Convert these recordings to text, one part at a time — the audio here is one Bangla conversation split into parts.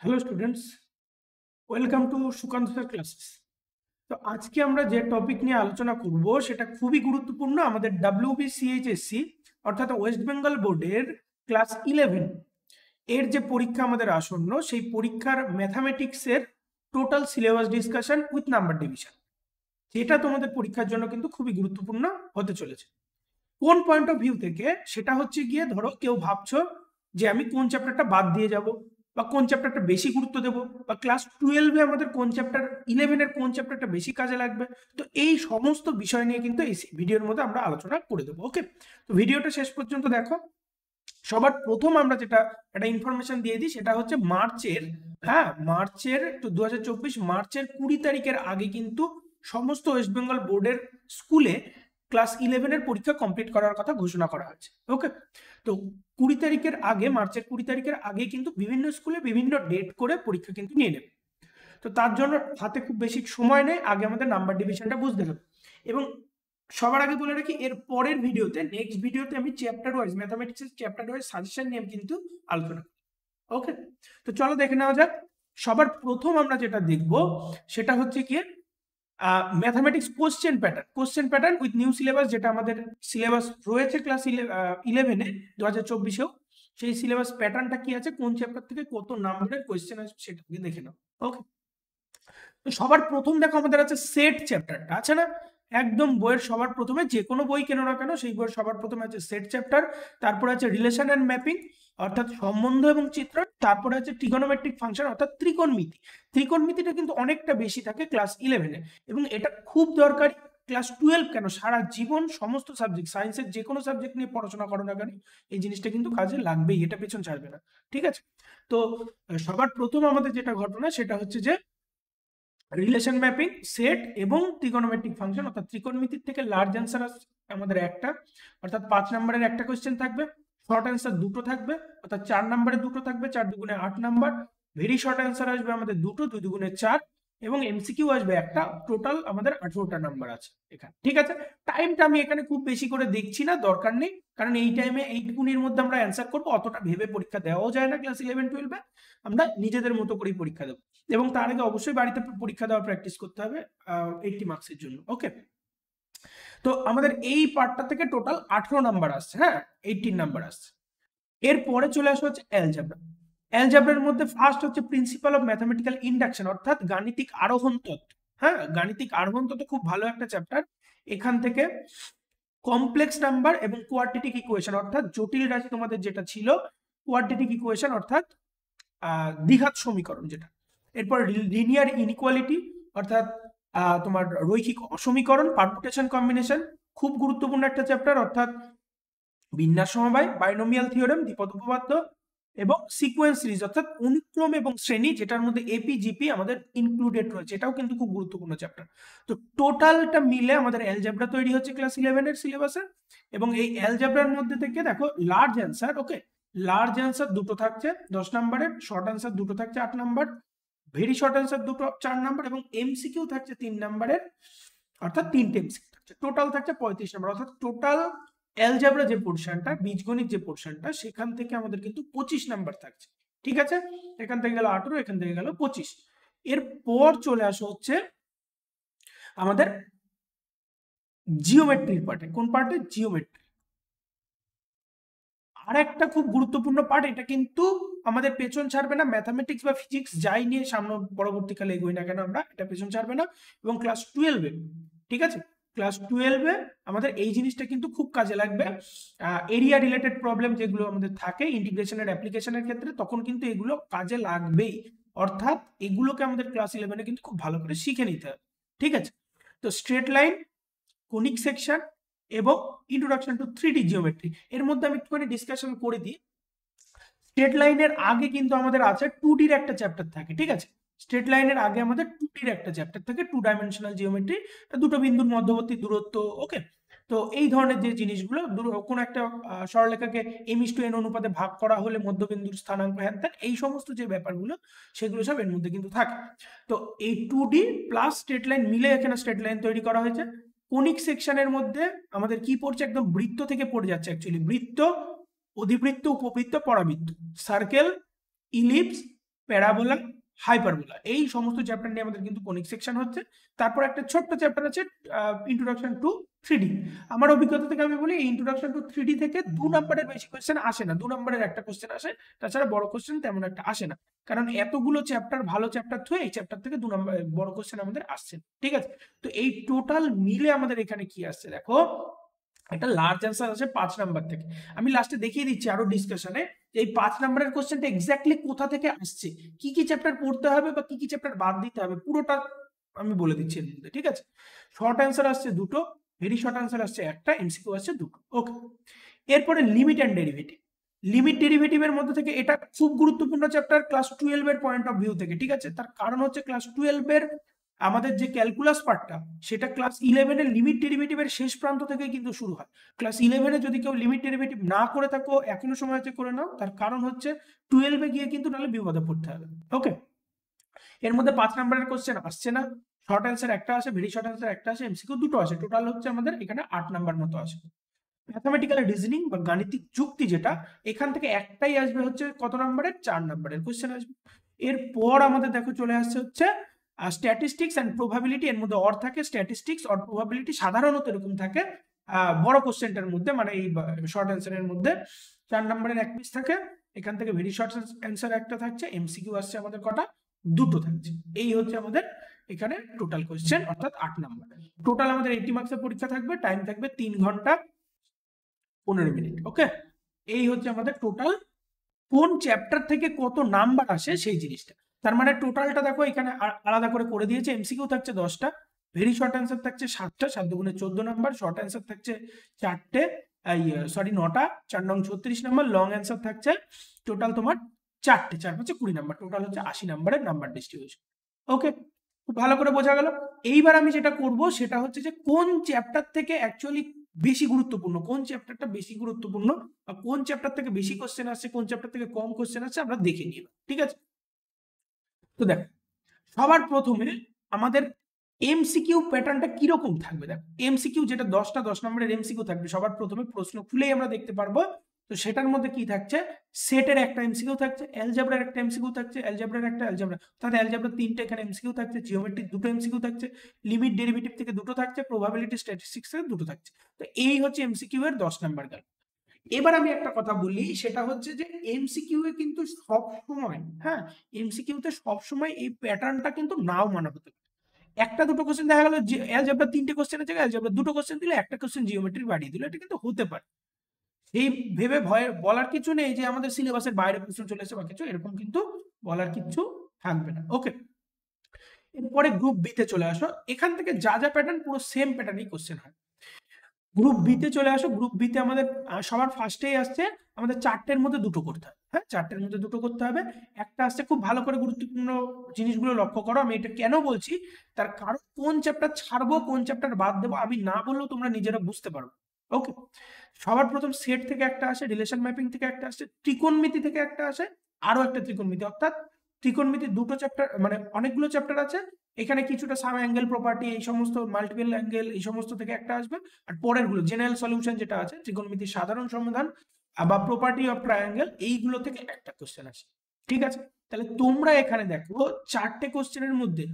Hello students, welcome to Sukanta sir classes. তো আজকে আমরা যে টপিক নিয়ে আলোচনা করব সেটা খুবই গুরুত্বপূর্ণ। আমাদের WBCHSC অর্থাৎ ওয়েস্ট বেঙ্গল বোর্ডের ক্লাস 11 এর যে পরীক্ষা আমাদের আসন্ন, সেই পরীক্ষার ম্যাথামেটিক্সের total syllabus discussion with number division, যেটা তোমাদের পরীক্ষার জন্য কিন্তু খুবই গুরুত্বপূর্ণ হতে চলেছে। কোন পয়েন্ট অফ ভিউ থেকে সেটা হচ্ছে গিয়ে, ধরো কেউ ভাবছো যে আমি কোন চ্যাপ্টারটা বাদ দিয়ে যাব, বা কোন চ্যাপ্টারটা বেশি গুরুত্ব দেব, বা ক্লাস 12-এ আমাদের কোন চ্যাপ্টার, 11-এর কোন চ্যাপ্টারটা বেশি কাজে লাগবে। তো এই সমস্ত বিষয় নিয়ে কিন্তু এই ভিডিওর মধ্যে আমরা আলোচনা করে দেবো। ওকে, তো ভিডিওটা শেষ পর্যন্ত দেখো। সবার প্রথম আমরা যেটা একটা ইনফরমেশন দিয়ে দিই, সেটা হচ্ছে মার্চের 2024 মার্চের 20 তারিখের আগে কিন্তু সমস্ত ওয়েস্ট বেঙ্গল বোর্ডের স্কুলে ক্লাস 11-এর পরীক্ষা কমপ্লিট করার কথা ঘোষণা করা হয়েছে। ওকে, তো 20 তারিখের আগে, মার্চের 20 তারিখের আগে কিন্তু বিভিন্ন স্কুলে বিভিন্ন ডেট করে পরীক্ষা কিন্তু নিয়ে নেবে। তো তার জন্য হাতে খুব বেশি সময় নেই, আগে আমাদের নাম্বার ডিভিশনটা বুঝতে হবে। এবং সবার আগে বলে রাখি, এর পরের ভিডিওতে, নেক্সট ভিডিওতে আমি চ্যাপ্টার ওয়াইজ, ম্যাথামেটিক্সের চ্যাপ্টার ওয়াইজ সাজেশন নিয়ে কিন্তু আলোচনা। ওকে, তো চলো দেখে নেওয়া যাক। সবার প্রথম আমরা যেটা দেখব সেটা হচ্ছে কি mathematics question pattern with new syllabus, যেটা আমাদের সিলেবাস রয়েছে ক্লাস 11-এ 2024-এও। সেই সিলেবাস প্যাটার্নটা কি আছে, কোন চ্যাপ্টার থেকে কত নাম্বারের কোয়েশ্চেন আসবে সেটা দেখে নাও। ওকে, তো সবার প্রথম দেখো আমাদের আছে সেট চ্যাপ্টারটা, আছে না? একদম বইয়ের সবার প্রথমে, যে কোনো বই কেন না কেন, সেই বইয়ের সবার প্রথমে আছে সেট চ্যাপ্টার। তারপরে আছে রিলেশন অ্যান্ড ম্যাপিং অর্থাৎ সম্বন্ধ এবং চিত্রণ। তারপরে আছে ট্রিগোনোমেট্রিক ফাংশন অর্থাৎ ত্রিকোণমিতি। ত্রিকোণমিতিটা কিন্তু অনেকটা বেশি থাকে ক্লাস 11-এ, এবং এটা খুব দরকারি। ক্লাস 12 কেন, সারা জীবন সমস্ত সাবজেক্ট, সায়েন্সের যে কোনো সাবজেক্ট নিয়ে পড়াশোনা করো না কেন, এই জিনিসটা কিন্তু কাজে লাগবেই, এটা পেছন ছাড়বে না। ঠিক আছে, তো সবার প্রথম আমাদের যেটা ঘটনা সেটা হচ্ছে যে রিলেশন ম্যাপিং, সেট এবং ত্রিগোনোমেট্রিক ফাংশন অর্থাৎ ত্রিকোণমিতির থেকে লার্জ অ্যান্সার আসছে আমাদের একটা, অর্থাৎ 5 নম্বরের একটা কোশ্চেন থাকবে। শর্ট অ্যান্সার দুটো থাকবে, অর্থাৎ 4 নম্বরে দুটো থাকবে, 4 দুগুণে 8 নাম্বার। ভেরি শর্ট অ্যান্সার আসবে আমাদের দুটো, 2 দুগুণে 4, এবং এমসিকিউ আসবে একটা। টোটাল আমাদের 18টা নাম্বার আছে এখানে। ঠিক আছে, টাইমটা আমি এখানে খুব বেশি করে দেখছি না, দরকার নেই, কারণ এই টাইমে এইটুকুনির মধ্যে আমরা অ্যান্সার করবো। অতটা ভেবে পরীক্ষা দেওয়াও যায় না ক্লাস 11-12-এ, আমরা নিজেদের মতো করেই পরীক্ষা দেবো। এবং তার আগে অবশ্যই বাড়িতে পরীক্ষা দেওয়ার প্র্যাকটিস করতে হবে 80 মার্কসের জন্য। ওকে, তো আমাদের এই পার্টটা থেকে টোটাল 18 নাম্বার আসছে, হ্যাঁ 18 নাম্বার আসছে। এরপরে চলে আসা হচ্ছে অ্যালজেব্রা। অ্যালজেব্রার মধ্যে ফার্স্ট হচ্ছে প্রিন্সিপাল অফ ম্যাথামেটিক্যাল ইন্ডাকশন অর্থাৎ গাণিতিক আরোহণ তত্ত্ব। হ্যাঁ, গাণিতিক আরোহণ তত্ত্ব খুব ভালো একটা চ্যাপ্টার। এখান থেকে কমপ্লেক্স নাম্বার এবং কোয়াড্রেটিক ইকুয়েশন অর্থাৎ জটিল রাশি তোমাদের যেটা ছিল, কোয়াড্রেটিক ইকুয়েশন অর্থাৎ দ্বিঘাত সমীকরণ যেটা। এরপর লিনিয়ার ইনইকুয়ালিটি অর্থাৎ তোমার রৈখিক অসমীকরণ, পারমুটেশন কম্বিনেশন, খুব গুরুত্বপূর্ণ একটা চ্যাপ্টার, অর্থাৎ বিন্যাস সমবায়, বাইনোমিয়াল থিওরেম, দ্বিপদ উপপাদ্য, এবং সিকোয়েন্স সিরিজ অর্থাৎ অনুক্রম এবং শ্রেণী, যেটার মধ্যে এপি জিপি আমাদের ইনক্লুডেড রয়েছে, এটাও কিন্তু খুব গুরুত্বপূর্ণ চ্যাপ্টার। তো টোটালটা মিলে আমাদের অ্যালজেব্রা তৈরি হচ্ছে ক্লাস 11-এর সিলেবাসে। এবং এই অ্যালজেব্রার মধ্যে থেকে দেখো লার্জ অ্যান্সার, ওকে, লার্জ অ্যান্সার দুটো থাকছে 10 নম্বরের, শর্ট অ্যান্সার দুটো থাকছে 8 নাম্বার, ভেরি শর্ট অ্যান্সার দুটো 4 নাম্বার, এবং এমসিকিউ থাকছে 3 নাম্বারের, অর্থাৎ 3টে এমসিকিউ থাকছে। টোটাল থাকছে 35 নাম্বার, অর্থাৎ টোটাল অ্যালজেব্রা যে পোর্শনটা, বীজগণিত যে পোর্শনটা, সেখান থেকে আমাদের কিন্তু 25 নাম্বার থাকছে। ঠিক আছে, এখান থেকে গেল 18, এখান থেকে গেল 25। এরপর চলে আসা হচ্ছে আমাদের জিওমেট্রির পার্টে। কোন পার্টে? জিওমেট্রি। আর একটা খুব গুরুত্বপূর্ণ পার্ট, এটা কিন্তু আমাদের পেছন ছাড়বে না, ম্যাথামেটিক্স বা ফিজিক্স যাই নিয়ে সামনে পরবর্তীকালে এগোই না কেন আমরা, এটা পেছন ছাড়বে না। এবং ক্লাস 12-এ, ঠিক আছে, ক্লাস 12-এ আমাদের এই জিনিসটা কিন্তু খুব কাজে লাগবে। এরিয়া রিলেটেড প্রবলেম যেগুলো আমাদের থাকে ইন্টিগ্রেশনের অ্যাপ্লিকেশনের ক্ষেত্রে, তখন কিন্তু এগুলো কাজে লাগবেই। অর্থাৎ এগুলোকে আমাদের ক্লাস 11-এ কিন্তু খুব ভালো করে শিখে নিতে হবে। ঠিক আছে, তো স্ট্রেট লাইন, কোনিক সেকশন এবং ইন্ট্রোডাকশন টু 3D জিওমেট্রি, এর মধ্যে আমি একটুখানি ডিসকাশন করে দিই। স্ট্রেট লাইনের আগে কিন্তু আমাদের আছে 2Dর একটা চ্যাপ্টার থাকে। ঠিক আছে, স্ট্রেট লাইনের আগে আমাদের 2Dর একটা চ্যাপ্টার থাকে, 2 ডাইমেনশনাল জিওমেট্রি, দুটো বিন্দুর মধ্যবর্তী দূরত্ব। ওকে, তো এই ধরনের যে জিনিসগুলো, কোনো একটা সরলরেখাকে m:n অনুপাতে ভাগ করা হলে মধ্যবিন্দুর স্থানাঙ্ক, হ্যান ত্যান, এই সমস্ত যে ব্যাপারগুলো, সেগুলো সব এর মধ্যে কিন্তু থাকে। তো এই 2D প্লাস স্ট্রেট লাইন মিলে এখানে স্ট্রেট লাইন তৈরি করা হয়েছে। কোনিক সেকশনের মধ্যে আমাদের কি পড়ছে, একদম বৃত্ত থেকে পড়ে যাচ্ছে অ্যাকচুয়ালি, বৃত্ত, অধিবৃত্ত, উপবৃত্ত, পরাবৃত্ত, সার্কেল, ইলিপস, প্যারাবোলা, হাইপারবোলা, এই সমস্ত চ্যাপ্টার নিয়ে আমাদের কিন্তু কোনিক সেকশন হচ্ছে। তারপর একটা ছোট্ট চ্যাপ্টার আছে ইন্ট্রোডাকশন টু 3D। আমার অভিজ্ঞতা থেকে আমি বলি এই ইন্ট্রোডাকশন টু 3D থেকে 2 নম্বরের বেশি কোশ্চেন আসে না, 2 নম্বরের একটা কোশ্চেন আসে, তাছাড়া বড় কোশ্চেন তেমন একটা আসে না, কারণ এতগুলো চ্যাপ্টার ভালো চ্যাপ্টার থুয়ে এই চ্যাপ্টার থেকে 2 নম্বর বড় কোশ্চেন আমাদের আসছে। ঠিক আছে, তো এই টোটাল মিলে আমাদের এখানে কি আসছে দেখো, একটা লার্জ অ্যান্সার আছে 5 নাম্বার থেকে। আমি লাস্টে দেখিয়ে দিচ্ছি আরো ডিসকাশনে এই 5 নাম্বারের কোশ্চেনটা এক্স্যাক্টলি কোথা থেকে আসছে, কি কি চ্যাপ্টার পড়তে হবে বা কি কি চ্যাপ্টার বাদ দিতে হবে, পুরোটা আমি বলে দিচ্ছি এর মধ্যে। ঠিক আছে, শর্ট অ্যান্সার আসছে দুটো, ভেরি শর্ট অ্যান্সার আসছে একটা, এমসিকিউ আসছে দুটো। ওকে, এরপরে লিমিট অ্যান্ড ডেরিভেটিভ। লিমিট ডেরিভেটিভের মধ্যে থেকে এটা খুব গুরুত্বপূর্ণ চ্যাপ্টার ক্লাস 12 এর পয়েন্ট অফ ভিউ থেকে। ঠিক আছে, তার কারণ হচ্ছে ক্লাস 12 এর আমাদের যে ক্যালকুলাস পার্টটা সেটা ক্লাস 11 এর লিমিট ডেরিভেটিভের শেষ প্রান্ত থেকে কিন্তু শুরু হয়। ক্লাস 11 এ যদি কেউ লিমিট ডেরিভেটিভ না করে থাকো এখনো সময় আছে করে নাও, তার কারণ হচ্ছে 12 এ গিয়ে কিন্তু নাহলে বিপদে পড়তে হবে। ওকে, এর মধ্যে 5 নম্বরের কোশ্চেন আসছে না, শর্ট অ্যান্সার একটা আছে, ভেরি শর্ট অ্যান্সার একটা আছে, এমসিকিউ দুটো আছে, টোটাল হচ্ছে আমাদের এখানে 8 নাম্বার মতো আছে। ম্যাথামেটিক্যাল রিজনিং বা গাণিতিক যুক্তি যেটা, এখান থেকে একটাই আসবে হচ্ছে কত নম্বরের, 4 নম্বরের কোশ্চেন আসবে। এরপর আমাদের দেখো চলে আসছে হচ্ছে স্ট্যাটিস্টিক্স অ্যান্ড প্রবাবিলিটি, এর মধ্যে অর থাকে, স্ট্যাটিস্টিক্স অর প্রবাবিলিটি সাধারণত এরকম থাকে বড় কোশ্চেনটার মধ্যে, মানে এই শর্ট অ্যান্সারের মধ্যে 4 নম্বরের এক পিস থাকে। এখান থেকে ভেরি শর্ট অ্যান্সার একটা থাকছে, এমসিকিউ আসছে আমাদের কটা, দুটো থাকছে। এই হচ্ছে আমাদের এখানে টোটাল কোশ্চেন, অর্থাৎ 8 নম্বর। টোটাল আমাদের 80 মার্কসের পরীক্ষা থাকবে, টাইম থাকবে 3 ঘন্টা 15 মিনিট। ওকে, এই হচ্ছে আমাদের টোটাল কোন চ্যাপ্টার থেকে কত নাম্বার আসে সেই জিনিসটা। তার মানে টোটালটা দেখো এখানে আলাদা করে দিয়েছে। এমসিকিউ থাকছে 10টা, ভেরি শর্ট অ্যান্সার থাকছে 7টা, 7 দুগুণে 14 নাম্বার, শর্ট অ্যান্সার থাকছে 4টে, 9টা, 4 নং 36 নাম্বার, লং অ্যান্সার থাকছে টোটাল তোমার 4টে, 4 হচ্ছে 20 নাম্বার, টোটাল হচ্ছে 80 নাম্বারের নাম্বার ডিস্ট্রিবিউশন। ওকে, খুব ভালো করে বোঝা গেল। এইবার আমি যেটা করব সেটা হচ্ছে যে কোন চ্যাপ্টার থেকে অ্যাকচুয়ালি বেশি গুরুত্বপূর্ণ, কোন চ্যাপ্টারটা বেশি গুরুত্বপূর্ণ বা কোন চ্যাপ্টার থেকে বেশি কোশ্চেন আসছে, কোন চ্যাপ্টার থেকে কম কোশ্চেন আসছে আমরা দেখে নিব। ঠিক আছে, তো দেখো সবার প্রথমে আমাদের এমসিকিউ প্যাটার্নটা কিরকম থাকবে। দেখো এমসিকিউ যেটা 10টা 10 নম্বরের এমসিকিউ থাকবে, সবার প্রথমে প্রশ্ন খুলেই আমরা দেখতে পারবো। তো সেটার মধ্যে কি থাকছে, সেটের একটা এমসিকিউ থাকছে, অ্যালজেব্রার একটা এমসিকিউ থাকছে, অ্যালজেব্রার একটা, অ্যালজেব্রা অর্থাৎ অ্যালজেব্রার 3টে এখানে এমসিকিউ থাকছে, জিওমেট্রিক 2টো এমসিকিউ থাকছে, লিমিট ডেরিভেটিভ থেকে 2টো থাকছে, প্রবাবিলিটি স্ট্যাটিস্টিক্স থেকে 2টো থাকছে। তো এই হচ্ছে এমসিকিউ এর 10 নাম্বার গেল। এবার আমি একটা কথা বলি, সেটা হচ্ছে যে এমসিকিউ এ কিন্তু সব সময়, হ্যাঁ, এমসিকিউ তে সব সময় এই প্যাটার্নটা কিন্তু নাও মানা হতে পারে। একটা দুটো কোশ্চেন দেখা গেল যে অ্যালজেব্রা 3টে কোশ্চেনের জায়গায় অ্যালজেব্রা 2টো কোশ্চেন দিলে, একটা কোশ্চেন জিওমেট্রি বাড়িয়ে দিল, এটা কিন্তু হতে পারে। এই ভেবে ভয় বলার কিছু নেই যে আমাদের সিলেবাসের বাইরে প্রশ্ন চলে এসে বা কিছু, এরকম কিন্তু বলার কিছু থাকবে না। ওকে, এরপরে গ্রুপ বি তে চলে আসো। এখান থেকে যা যা প্যাটার্ন পুরো সেম প্যাটার্নই কোশ্চেন হয়। গ্রুপ বি তে চলে আসো। গ্রুপ বি তে আমাদের সবার ফার্স্টেই আসছে আমাদের 4টের মধ্যে 2টো করতে হবে। হ্যাঁ, 4টের মধ্যে 2টো করতে হবে। একটা আসছে, খুব ভালো করে গুরুত্বপূর্ণ জিনিসগুলো লক্ষ্য করো, আমি এটা কেন বলছি, তার কারণ কোন চ্যাপ্টার ছাড়বো কোন চ্যাপ্টার বাদ দেবো আমি না বললেও তোমরা নিজেরা বুঝতে পারবে। ওকে, সবার প্রথম সেট থেকে একটা আসে, রিলেশন ম্যাপিং থেকে একটা আসে, ত্রিকোণমিতি থেকে একটা আসে, আরো একটা ত্রিকোণমিতি, অর্থাৎ ত্রিকোণমিতি 2টো চ্যাপ্টার, মানে অনেকগুলো চ্যাপ্টার আছে এখানে, কিছুটা সাম অ্যাঙ্গেল প্রপার্টি, এই সমস্ত মাল্টিপল অ্যাঙ্গেল, এই সমস্ত থেকে একটা আসবে। আর পরের গুলো জেনারেল সলিউশন যেটা আছে, ত্রিকোণমিতির সাধারণ সমাধান বা প্রপার্টি অফ ট্রায়াঙ্গেল, এইগুলো থেকে একটা কোশ্চেন আসে। ঠিক আছে, তাহলে তোমরা এখানে দেখো 4টে কোশ্চেনের মধ্যে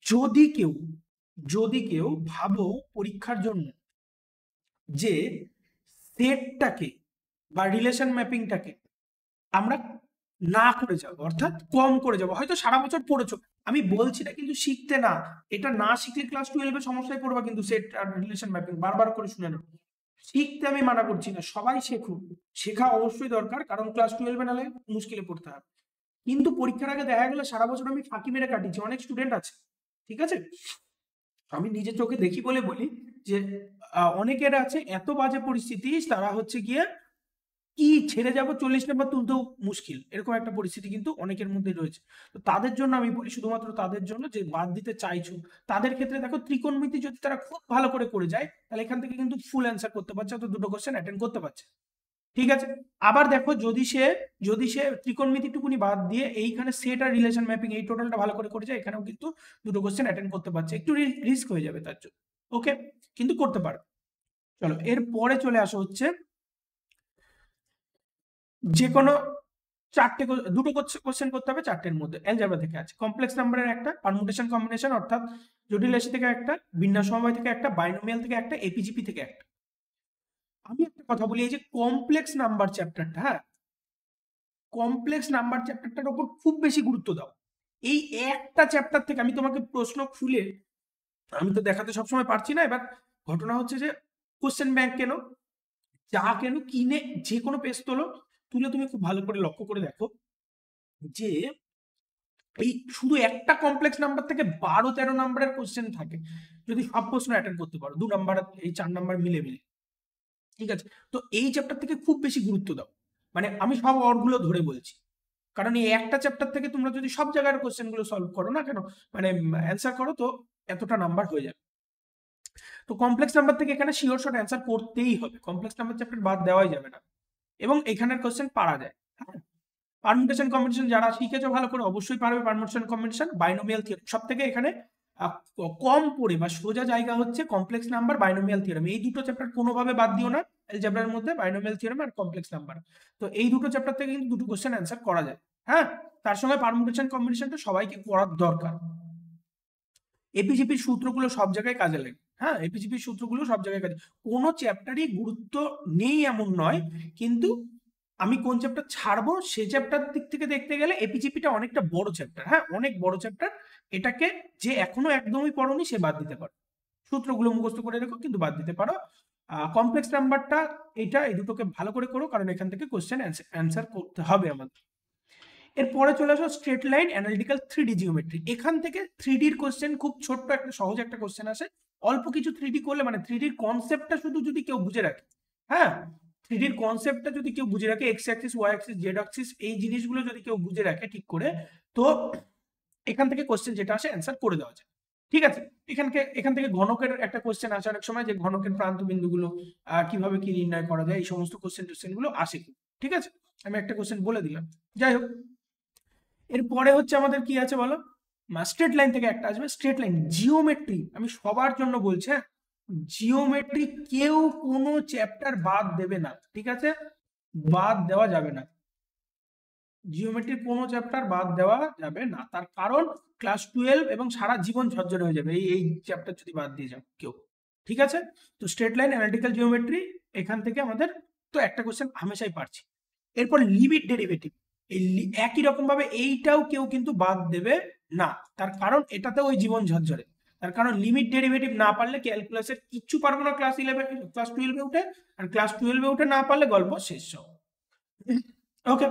যদি কেউ ভাবো পরীক্ষার জন্য যে সেটটাকে বা রিলেশন ম্যাপিংটাকে আমরা না করে যাবো, অর্থাৎ কম করে যাবো, হয়তো সারা বছর পড়েছো, আমি বলছি না কিন্তু শিখতে না, এটা না শিখলে ক্লাস 12 এ সমস্যায় পড়বা কিন্তু। সেট আর রিলেশন ম্যাপিং বারবার করে শুনে নেবো, শিখতে আমি মানা করছি না, সবাই শেখুক, শেখা অবশ্যই দরকার, কারণ ক্লাস 12 এ নালে মুশকিলে পড়তে হবে। কিন্তু পরীক্ষার আগে দেখা গেলো সারা বছর আমি ফাঁকি মেরে কাটিয়েছি, অনেক স্টুডেন্ট আছে। ঠিক আছে, আমি নিজের চোখে দেখি বলে বলি যে অনেকের আছে এত বাজে পরিস্থিতি, তারা হচ্ছে গিয়ে কি ছেড়ে যাবো 40 নাম্বার তুলতেও মুশকিল, এরকম একটা পরিস্থিতি কিন্তু অনেকের মধ্যে রয়েছে। তো তাদের জন্য আমি বলি, শুধুমাত্র তাদের জন্য যে বাদ দিতে চাইছো, তাদের ক্ষেত্রে দেখো ত্রিকোণমিতি যদি তারা খুব ভালো করে যায়, তাহলে এখান থেকে কিন্তু ফুল অ্যান্সার করতে পারছে, অত 2টো কোশ্চেন অ্যাটেন্ড করতে পারছে। ঠিক আছে, আবার দেখো যদি সে ত্রিকোণমিতিটুকুনি বাদ দিয়ে এইখানে সেট আর রিলেশন ম্যাপিং এই টোটালটা ভালো করে যায়, এখানেও কিন্তু 2টো কোশ্চেন অ্যাটেন্ড করতে পারছে, একটু রিস্ক হয়ে যাবে তার জন্য। ওকে, কিন্তু করতে পারো। চলো এর পরে চলে আসো হচ্ছে যে কোনো দুটো কোশ্চেন করতে হবে, চারটের মধ্যে অ্যালজেব্রা থেকে আছে। কমপ্লেক্স নাম্বারের একটা, পারমুটেশন কম্বিনেশন অর্থাৎ জটিল রাশি থেকে একটা, বিন্যাস সমবায় থেকে একটা, বাইনোমিয়াল থেকে একটা, এপিজিপি থেকে একটা। আমি একটা কথা বলি, এই যে কমপ্লেক্স নাম্বার চ্যাপ্টারটা, হ্যাঁ, কমপ্লেক্স নাম্বার চ্যাপ্টারটার উপর খুব বেশি গুরুত্ব দাও। এই একটা চ্যাপ্টার থেকে আমি তোমাকে প্রশ্ন খুলে, আমি তো দেখাতে সবসময় পারছি না, এবার ঘটনা হচ্ছে যে কোশ্চেন ব্যাংক কেন, যা কেন, কিনে যে কোনো পেজ তোলো, তুলে তুমি খুব ভালো করে লক্ষ্য করে দেখো যে এই শুধু একটা কমপ্লেক্স নাম্বার থেকে 12-13 নাম্বারের কোশ্চেন থাকে, যদি সব প্রশ্ন অ্যাটেন্ড করতে পারো, 2 নাম্বার এই 4 নাম্বার মিলে মিলে। ঠিক আছে, তো এই চ্যাপ্টার থেকে খুব বেশি গুরুত্ব দাও, মানে আমি সব অর্ডগুলো ধরে বলছি, কারণ এই একটা চ্যাপ্টার থেকে তোমরা যদি সব জায়গার কোশ্চেনগুলো সলভ করো না কেন, মানে অ্যান্সার করো, তো এতটা নাম্বার হয়ে যাবে। তো কমপ্লেক্স নাম্বার থেকে এখানে শিওর শর্ট অ্যান্সার করতেই হবে, কমপ্লেক্স নাম্বার চ্যাপ্টার বাদ দেওয়াই যাবে না, এবং এখানের কোশ্চেন পারা যায়। হ্যাঁ, পারমুটেশন কম্বিনেশন যারা শিখেছো ভালো করে অবশ্যই পারবে। পারমুটেশন কম্বিনেশন, বাইনোমিয়াল থিওরেম, সব থেকে এখানে কম পড়ে বা সোজা জায়গা হচ্ছে কমপ্লেক্স নাম্বার, বাইনোমিয়াল থিওরেম। এই দুটো চ্যাপ্টার কোনোভাবে বাদ দিও না অ্যালজেব্রার মধ্যে, বাইনোমিয়াল থিওরেম আর কমপ্লেক্স নাম্বার। তো এই দুটো চ্যাপ্টার থেকে কিন্তু দুটো কোশ্চেন অ্যান্সার করা যায়। হ্যাঁ, তার সঙ্গে পারমুটেশন কম্বিনেশনটা সবাইকে করার দরকার। এপিজিপির সূত্রগুলো সব জায়গায় কাজে লাগে। হ্যাঁ, এপিজিপির সূত্রগুলো সব জায়গায় কাজে, কোনো চ্যাপ্টারই গুরুত্ব নেই এমন নয়, কিন্তু আমি কোন চ্যাপ্টার ছাড়বো সেই চ্যাপ্টার দিক থেকে দেখতে গেলে এপিজিপিটা অনেকটা বড় চ্যাপ্টার। হ্যাঁ, অনেক বড় চ্যাপ্টার, এটাকে যে এখনো একদমই পড়োনি সে বাদ দিতে পারো, সূত্রগুলো মুখস্থ করে রেখো কিন্তু বাদ দিতে পারো। কমপ্লেক্স নাম্বারটা এটা, এই দুটোকে ভালো করে করো, কারণ এখান থেকে কোশ্চেন অ্যান্সার করতে হবে আমাদের। এরপরে চলে আসো straight line analytical 3D geometry. এখান থেকে 3Dর কোশ্চেন খুব ছোট্ট একটা সহজ একটা কোশ্চেন আসে, অল্প কিছু 3D করলে, মানে 3Dর কনসেপ্টটা শুধু যদি কেউ বুঝে রাখে, হ্যাঁ, 3Dর কনসেপ্টটা যদি কেউ বুঝে রাখে, X axis, Y axis, Z axis, এই জিনিসগুলো যদি কেউ বুঝে রাখে ঠিক করে, তো এখান থেকে কোশ্চেন যেটা আসে অ্যান্সার করে দেওয়া যায়। ঠিক আছে, এখান থেকে ঘনকের একটা কোশ্চেন আসে অনেক সময়, যে ঘনকের প্রান্ত বিন্দুগুলো কিভাবে কি নির্ণয় করা যায়, এই সমস্ত কোশ্চেন গুলো আসে। ঠিক আছে, আমি একটা কোশ্চেন বলে দিলাম। যাই হোক, এরপরে হচ্ছে আমাদের কি আছে বলো, স্ট্রেট লাইন থেকে একটা আসবে, স্ট্রেট লাইন জিওমেট্রি। আমি সবার জন্য বলছি, হ্যাঁ, জিওমেট্রি কেউ কোনো চ্যাপ্টার বাদ দেবে না, ঠিক আছে, বাদ দেওয়া যাবে না, জিওমেট্রির কোনো চ্যাপ্টার বাদ দেওয়া যাবে না। তার কারণ ক্লাস 12 এবং সারা জীবন ঝরঝরে হয়ে যাবে এই চ্যাপ্টার যদি বাদ দিয়ে যাও কেউ। ঠিক আছে, তো স্ট্রেট লাইন অ্যানালিটিক্যাল জিওমেট্রি, এখান থেকে আমাদের তো একটা কোশ্চেন হামেশাই পারছি। এরপর লিমিট ডেরিভেটিভ, একই রকম ভাবে এইটাও কেউ কিন্তু বাদ দেবে না, তার কারণ এটাতেও ওই জীবন ঝরঝরে। তার কারণ লিমিট ডেরিভেটিভ না পারলে ক্যালকুলাসের কিচ্ছু পারবো না ক্লাস 12-এ উঠে, আর ক্লাস 12-এ উঠে না পারলে গল্প শেষ সব। ওকে,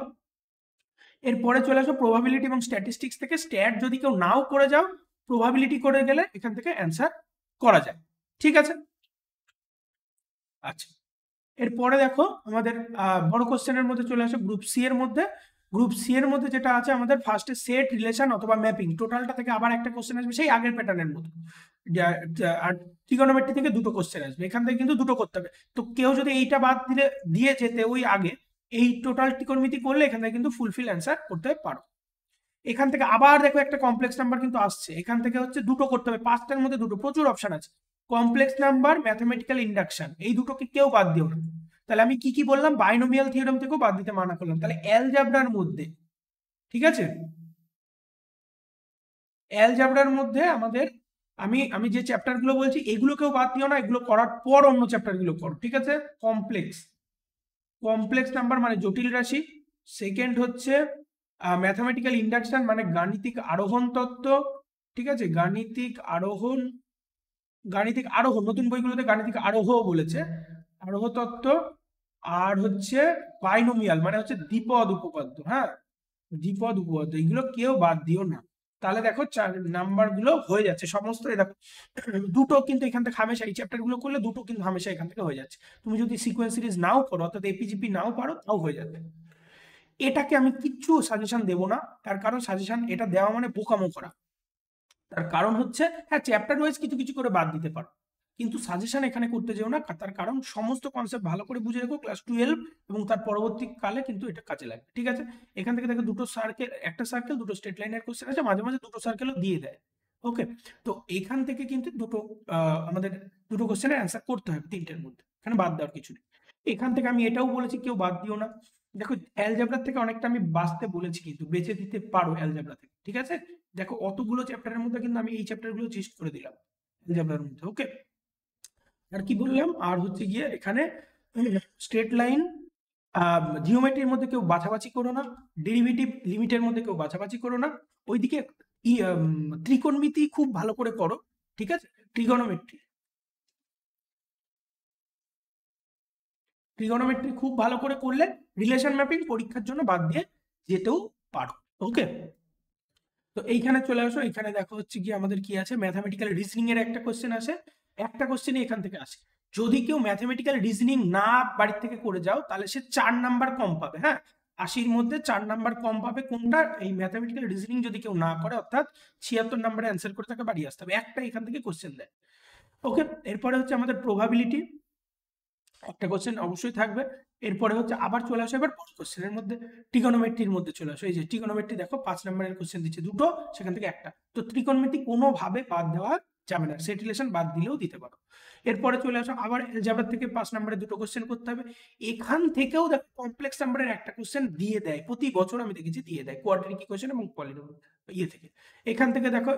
এরপরে চলে আসো প্রবাবিলিটি এবং স্ট্যাটিস্টিক্স থেকে। স্ট্যাট যদি কেউ নাও করে যাও, প্রবাবিলিটি করে গেলে এখান থেকে অ্যান্সার করা যায়। ঠিক আছে, আচ্ছা, এরপরে দেখো আমাদের বড় কোশ্চেনের মধ্যে চলে আসে গ্রুপ সি এর মধ্যে। গ্রুপ সি এর মধ্যে যেটা আছে আমাদের ফার্স্টে সেট, রিলেশন অথবা ম্যাপিং, টোটালটা থেকে আবার একটা কোশ্চেন আসবে সেই আগের প্যাটার্নের মতো, আর ট্রিগোনোমেট্রি থেকে দুটো কোশ্চেন আসবে, এখান থেকে কিন্তু দুটো করতে হবে। তো কেউ যদি এইটা বাদ দিয়ে যেতে ওই আগে এই টোটাল ত্রিকোণমিতি করলে এখান থেকে কিন্তু ফুলফিল অ্যান্সার করতে পারো। এখান থেকে আবার দেখো একটা কমপ্লেক্স নাম্বার কিন্তু আসছে, এখান থেকে হচ্ছে দুটো করতে হবে, 5টার মধ্যে দুটো, প্রচুর অপশন আছে, কমপ্লেক্স নাম্বার, ম্যাথমেটিক্যাল ইন্ডাকশন, এই দুটোকে কেউ বাদ দিও না। তাহলে আমি কি কি বললাম, বাইনোমিয়াল থিওরেম থেকেও বাদ দিতে মানা করলাম, তাহলে অ্যালজেব্রার মধ্যে, ঠিক আছে, অ্যালজেব্রার মধ্যে আমাদের আমি যে চ্যাপ্টার গুলো বলছি এগুলোকেও বাদ দিও না, এগুলো করার পর অন্য চ্যাপ্টার গুলো করো। ঠিক আছে, কমপ্লেক্স নাম্বার মানে জটিল রাশি, সেকেন্ড হচ্ছে ম্যাথমেটিক্যাল ইন্ডাকশন মানে গাণিতিক আরোহণ তত্ত্ব, ঠিক আছে, গাণিতিক আরোহণ, নতুন বইগুলোতে গাণিতিক আরোহ বলেছে, আরোহ তত্ত্ব, আর হচ্ছে বাইনোমিয়াল মানে হচ্ছে দ্বিপদ উপপাদ্য। হ্যাঁ, দ্বিপদ উপপাদ্য, এগুলো কেউ বাদ দিও না। তাহলে দেখো নাম্বার গুলো হয়ে যাচ্ছে সমস্ত, দেখো দুটো কিন্তু এখান থেকে হামেশা, এই চ্যাপ্টার গুলো করলে দুটো কিন্তু হামেশা এখান থেকে হয়ে যাচ্ছে। তুমি যদি সিকোয়েন্স সিরিজ নাও করো, অর্থাৎ এপিজিপি নাও পারো, তাও হয়ে যাবে। এটাকে আমি কিচ্ছু সাজেশন দেবো না, তার কারণ সাজেশন এটা দেওয়া মানে বোকামো করা। তার কারণ হচ্ছে, হ্যাঁ, চ্যাপ্টার ওয়াইজ কিছু কিছু করে বাদ দিতে পারো, কিন্তু সাজেশন এখানে করতে যেও না, তার কারণ সমস্ত কনসেপ্ট ভালো করে বুঝে রেখো ক্লাস 12 এবং তার পরবর্তী কালে কিন্তু এটা কাজে লাগবে। ঠিক আছে, এখান থেকে দেখো দুটো সার্কেল, একটা সার্কেল, দুটো স্ট্রেট লাইনের কোশ্চেন আছে, মাঝে মাঝে দুটো সার্কেলও দিয়ে দেয়। ওকে, তো এখান থেকে কিন্তু আমাদের দুটো কোশ্চেনের অ্যান্সার করতে হবে 3টের মধ্যে, এখানে বাদ দেওয়ার কিছু নেই। এখান থেকে আমি এটাও বলেছি কেউ বাদ দিও না। দেখো অ্যালজেব্রা থেকে অনেকটা আমি বাঁচতে বলেছি, কিন্তু বেঁচে দিতে পারো অ্যালজেব্রা থেকে, ঠিক আছে। দেখো অতগুলো চ্যাপ্টারের মধ্যে কিন্তু আমি এই চ্যাপ্টারগুলো চেস্ট করে দিলাম অ্যালজেব্রার মধ্যে, ওকে। আর কি বললাম, আর হচ্ছে গিয়ে এখানে স্ট্রেট লাইন, জিওমেট্রির মধ্যে কেউ বাছাবাছি করো না, ডেরিভেটিভ লিমিটের মধ্যে কেউ বাছাবাছি করো না, ওইদিকে ত্রিকোণমিতি খুব ভালো করে করো, ঠিক আছে। ট্রিগোনোমেট্রি ট্রিগোনোমেট্রি খুব ভালো করে করলে রিলেশন ম্যাপিং পরীক্ষার জন্য বাদ দিয়ে যেতেও পারো, ওকে। তো এইখানে চলে আসো, এখানে দেখো হচ্ছে কি আমাদের কি আছে, ম্যাথামেটিক্যাল রিজনিং এর একটা কোশ্চেন আছে, একটা কোশ্চেনই এখান থেকে আসে। যদি কেউ ম্যাথামেটিক্যাল রিজনিং না বাড়ির থেকে করে যাও, তাহলে সে 4 নাম্বার কম পাবে, হ্যাঁ। 80-র মধ্যে 4 নাম্বার কম পাবে কোনটা, এই ম্যাথামেটিক্যাল রিজনিং যদি কেউ না করে, অর্থাৎ 76 নাম্বারে অ্যান্সার করে তাকে বাড়ি আসতে হবে, একটা এখান থেকে কোশ্চেন দেয়, ওকে। এরপরে হচ্ছে আমাদের প্রবাবিলিটি, একটা কোশ্চেন অবশ্যই থাকবে। এরপরে হচ্ছে আবার চলে আসো এবার কোশ্চেনের মধ্যে, ট্রিগোনোমেট্রির মধ্যে চলে আসো। এই যে ট্রিগোনোমেট্রি দেখো 5 নম্বরের কোশ্চেন দিচ্ছে দুটো, সেখান থেকে একটা। তো ত্রিকোণমিতি কোনোভাবে বাদ দেওয়া যাবে না, সেট রিলেশন বাদ দিলেও দিতে পারো। এরপরে চলে আসো আবার অ্যালজেব্রা থেকে 5 নম্বরের দুটো কোশ্চেন করতে হবে। এখান থেকেও দেখো কমপ্লেক্স নাম্বারের একটা কোশ্চেন দিয়ে দেয়, প্রতি বছর আমি দেখেছি দিয়ে দেয়, কোয়াড্রেটিক ইকুয়েশন এবং পলিনোমিয়াল ইয়ে থেকে। এখান থেকে দেখো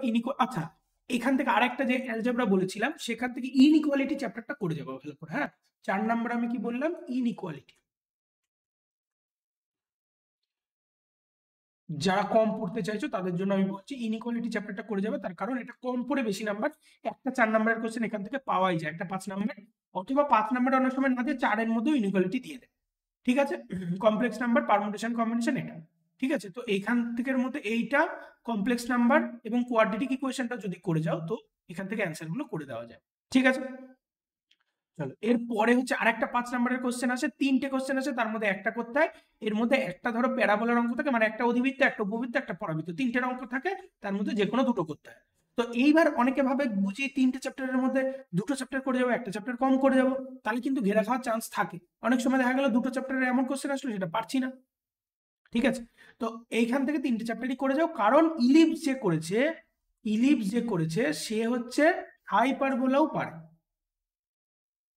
আচ্ছা, এখান থেকে আরেকটা যে অ্যালজেব্রা বলেছিলাম, সেখান থেকে ইনইকুয়ালিটি চ্যাপ্টারটা করে যাবো ভালো করে, হ্যাঁ। 4 নাম্বার আমি কি বললাম, ইনইকুয়ালিটি। যারা কম পড়তে চাইছো তাদের জন্য আমি বলছি ইনইকুয়ালিটি চ্যাপ্টারটা করে যাবে, তার কারণ এটা কম পড়ে বেশি নাম্বার, একটা 4 নাম্বারের কোশ্চেন এখান থেকে পাওয়াই যায়, একটা 5 নাম্বার, অথবা 5 নাম্বার অনেক সময় না দিয়ে 4-এর মধ্যেও ইনইকুয়ালিটি দিয়ে দেয়, ঠিক আছে। কমপ্লেক্স নাম্বার, পারমুটেশন, কম্বিনেশন, এটা ঠিক আছে। তো এইখান থেকে মধ্যে এইটা কমপ্লেক্স নাম্বার এবং কোয়াড্রেটিক ইকুয়েশনটা যদি করে যাও, তো এখান থেকে অ্যান্সার গুলো করে দেওয়া যায়, ঠিক আছে। চলো এরপরে হচ্ছে আরেকটা 5 নম্বরের কোশ্চেন আছে, 3টে কোশ্চেন আছে, তার মধ্যে একটা করতে হয়। এর মধ্যে একটা ধরো প্যারাবোলার অঙ্ক থাকে, মানে একটা অধিবৃত্ত, একটা উপবৃত্ত, একটা পরাবৃত্ত, 3টের অঙ্ক থাকে, তার মধ্যে যে কোনো দুটো করতে হয়। তো এইবার অনেকে ভাবে বুঝি 3টে চ্যাপ্টারের মধ্যে দুটো চ্যাপ্টার করে যাবো, একটা চ্যাপ্টার কম করে যাবো, তাহলে কিন্তু ঘেরা খাওয়ার চান্স থাকে। অনেক সময় দেখা গেল দুটো চ্যাপ্টারের এমন কোশ্চেন আসলো সেটা পারছি না, ঠিক আছে। তো এইখান থেকে 3টে চ্যাপ্টারই করে যাও, কারণ ইলিপস যে করেছে সে হচ্ছে হাইপারবোলাও পারে,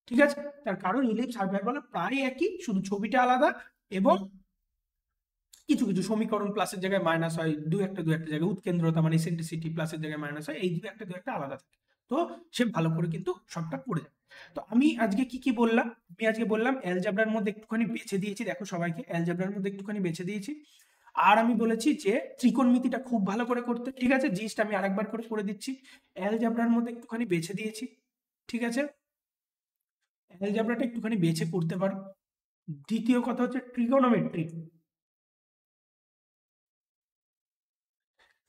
ঠিক আছে। তার কারণ ইলিপস হাইপারবোলা প্রায় একই, শুধু ছবিটা আলাদা, এবং কিছু কিছু সমীকরণ প্লাসের জায়গায় মাইনাস হয়, দু একটা জায়গায় উৎকেন্দ্রতা মানে ইসেন্ট্রিসিটি প্লাসের জায়গায় মাইনাস হয়, এই দু একটা আলাদা থাকে। তো সে ভালো করে কিন্তু সবটা পড়ে যায়। তো আমি আজকে কি বললাম, আমি আজকে বললাম অ্যালজেব্রার মধ্যে একটুখানি বেছে দিয়েছি, দেখো সবাইকে অ্যালজেব্রার মধ্যে একটুখানি বেছে দিয়েছি। আর আমি বলেছি যে ত্রিকোণমিতিটা খুব ভালো করে করতে, ঠিক আছে। জিনিসটা আমি আরেকবার করে দিচ্ছি, অ্যালজেব্রার মধ্যে একটুখানি বেছে দিয়েছি, ঠিক আছে। অ্যালজেব্রাটা একটুখানি বেছে পড়তে পারো। দ্বিতীয় কথা হচ্ছে ট্রিগোনোমেট্রি,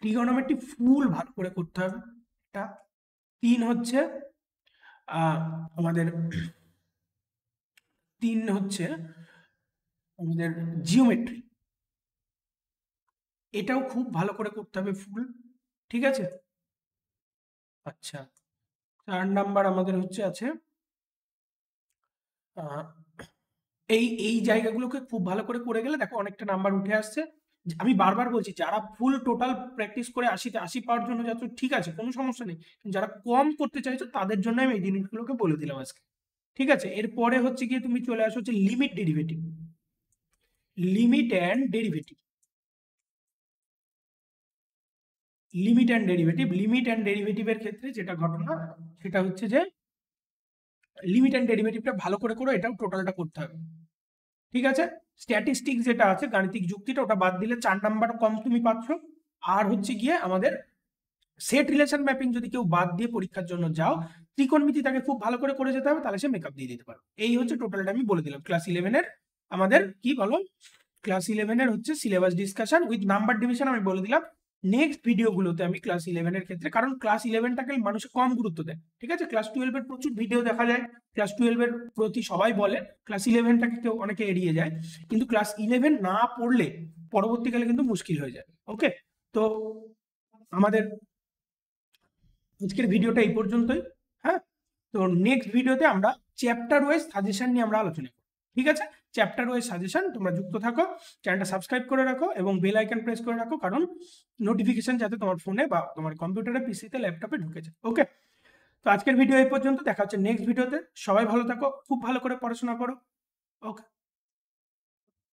ট্রিগোনোমেট্রি ফুল ভালো করে করতে হবে, এটা। 3 হচ্ছে আমাদের 3 হচ্ছে আমাদের জিওমেট্রি, এটাও খুব ভালো করে করতে হবে ফুল, ঠিক আছে। আচ্ছা, 4 নাম্বার আমাদের হচ্ছে আছে আহ, এই এই জায়গাগুলোকে খুব ভালো করে গেলে দেখো অনেকটা নাম্বার উঠে আসছে। আমি বারবার বলছি, যারা ফুল টোটাল প্র্যাকটিস করে 80-তে 80 পাওয়ার জন্য যাচ্ছ, ঠিক আছে, কোনো সমস্যা নেই। যারা কম করতে চাইছো তাদের জন্য আমি এই জিনিসগুলোকে বলে দিলাম আজকে, ঠিক আছে। এরপরে হচ্ছে গিয়ে তুমি চলে আসো হচ্ছে limit and derivative. Limit and ডেরিভেটিভের ক্ষেত্রে যেটা ঘটনা, সেটা হচ্ছে যে লিমিট অ্যান্ড ডেরিভেটিভটা ভালো করে করো, এটাও টোটালটা করতে হবে, ঠিক আছে। স্ট্যাটিস্টিক্স যেটা আছে, গাণিতিক যুক্তিটা, ওটা বাদ দিলে 4 নাম্বার কম তুমি পাচ্ছ। আর হচ্ছে গিয়ে আমাদের সেট রিলেশন ম্যাপিং যদি কেউ বাদ দিয়ে পরীক্ষার জন্য যাও, ত্রিকোণমিতি তাকে খুব ভালো করে যেতে হবে, তাহলে সে মেকআপ দিয়ে দিতে পারবে। এই হচ্ছে টোটালটা আমি বলে দিলাম ক্লাস 11-এর আমাদের কি বলো, ক্লাস 11-এর হচ্ছে syllabus discussion with number division আমি বলে দিলাম। নেক্সট ভিডিওগুলোতে আমি ক্লাস 11-এর ক্ষেত্রে, কারণ ক্লাস 11টাকে মানুষ কম গুরুত্ব দেয়, ঠিক আছে। ক্লাস 12-এর প্রচুর ভিডিও দেখা যায়, ক্লাস 12-এর প্রতি সবাই বলে, ক্লাস 11টাকে কেউ অনেকে এড়িয়ে যায়, কিন্তু ক্লাস 11 না পড়লে পরবর্তীকালে কিন্তু মুশকিল হয়ে যায়, ওকে। তো আমাদের আজকের ভিডিওটা এই পর্যন্তই, হ্যাঁ। তো নেক্সট ভিডিওতে আমরা চ্যাপ্টার ওয়াইজ সাজেশন নিয়ে আমরা আলোচনা করব, ঠিক আছে। চ্যাপ্টার ওয়াইজ সাজেশন, তোমরা যুক্ত থাকো, চ্যানেলটা সাবস্ক্রাইব করে রাখো এবং বেল আইকন প্রেস করে রাখো, কারণ নোটিফিকেশন যাতে তোমার ফোনে বা তোমার কম্পিউটারে, পিসিতে, ল্যাপটপে ঢুকে যায়, ওকে। তো আজকের ভিডিও এই পর্যন্ত, দেখা হচ্ছে নেক্সট ভিডিওতে। সবাই ভালো থাকো, খুব ভালো করে পড়াশোনা করো, ওকে।